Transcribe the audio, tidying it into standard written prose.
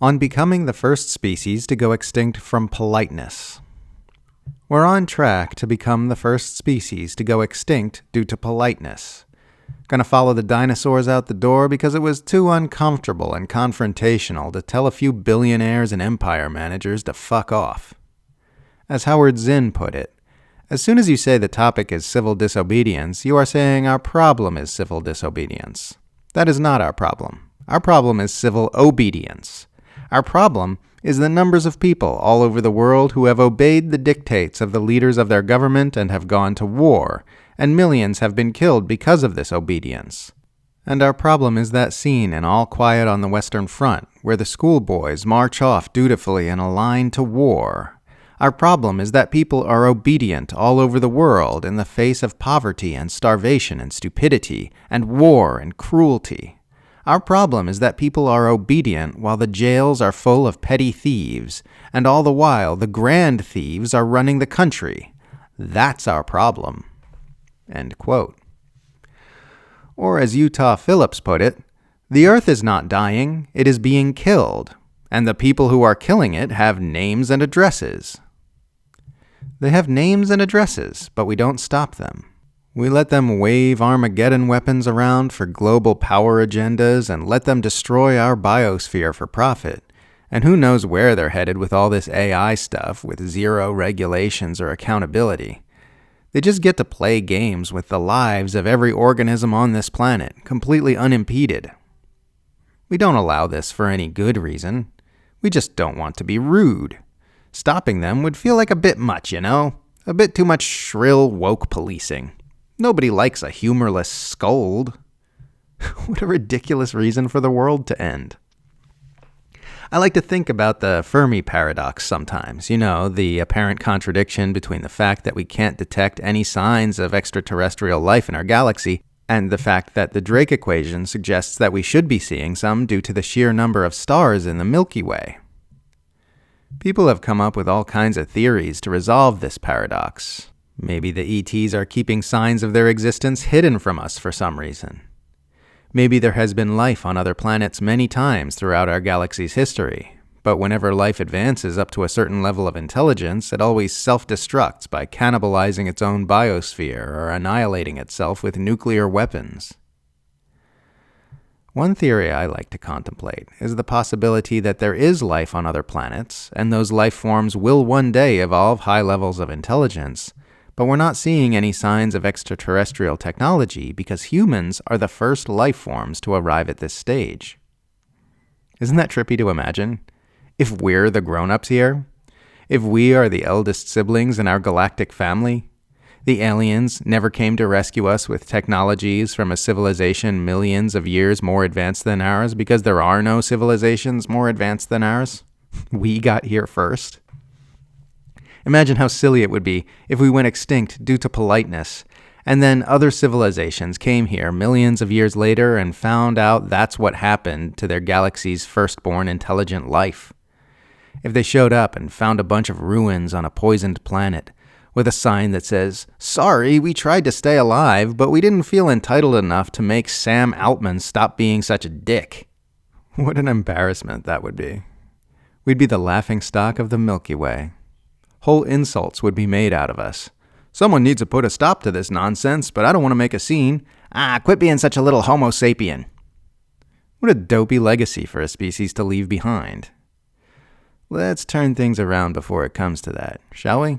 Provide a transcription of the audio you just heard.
on becoming the first species to go extinct from politeness. We're on track to become the first species to go extinct due to politeness. Gonna follow the dinosaurs out the door because it was too uncomfortable and confrontational to tell a few billionaires and empire managers to fuck off. As Howard Zinn put it, as soon as you say the topic is civil disobedience, you are saying our problem is civil disobedience. That is not our problem. Our problem is civil obedience. Our problem is the numbers of people all over the world who have obeyed the dictates of the leaders of their government and have gone to war, and millions have been killed because of this obedience. And our problem is that scene in All Quiet on the Western Front, where the schoolboys march off dutifully in a line to war. Our problem is that people are obedient all over the world in the face of poverty and starvation and stupidity and war and cruelty. Our problem is that people are obedient while the jails are full of petty thieves, and all the while the grand thieves are running the country. That's our problem." End quote. Or as Utah Phillips put it, "The earth is not dying, it is being killed, and the people who are killing it have names and addresses." They have names and addresses, but we don't stop them. We let them wave Armageddon weapons around for global power agendas and let them destroy our biosphere for profit. And who knows where they're headed with all this AI stuff with zero regulations or accountability. They just get to play games with the lives of every organism on this planet, completely unimpeded. We don't allow this for any good reason. We just don't want to be rude. Stopping them would feel like a bit much, you know? A bit too much shrill woke policing. Nobody likes a humorless scold. What a ridiculous reason for the world to end. I like to think about the Fermi paradox sometimes, the apparent contradiction between the fact that we can't detect any signs of extraterrestrial life in our galaxy and the fact that the Drake equation suggests that we should be seeing some due to the sheer number of stars in the Milky Way. People have come up with all kinds of theories to resolve this paradox. Maybe the ETs are keeping signs of their existence hidden from us for some reason. Maybe there has been life on other planets many times throughout our galaxy's history, but whenever life advances up to a certain level of intelligence, it always self-destructs by cannibalizing its own biosphere or annihilating itself with nuclear weapons. One theory I like to contemplate is the possibility that there is life on other planets, and those life forms will one day evolve high levels of intelligence, but we're not seeing any signs of extraterrestrial technology because humans are the first life forms to arrive at this stage. Isn't that trippy to imagine? If we're the grown-ups here? If we are the eldest siblings in our galactic family? The aliens never came to rescue us with technologies from a civilization millions of years more advanced than ours because there are no civilizations more advanced than ours? We got here first? Imagine how silly it would be if we went extinct due to politeness, and then other civilizations came here millions of years later and found out that's what happened to their galaxy's firstborn intelligent life. If they showed up and found a bunch of ruins on a poisoned planet, with a sign that says, "Sorry, we tried to stay alive, but we didn't feel entitled enough to make Sam Altman stop being such a dick." What an embarrassment that would be. We'd be the laughingstock of the Milky Way. Whole insults would be made out of us. "Someone needs to put a stop to this nonsense, but I don't want to make a scene. Quit being such a little homo sapien." What a dopey legacy for a species to leave behind. Let's turn things around before it comes to that, shall we?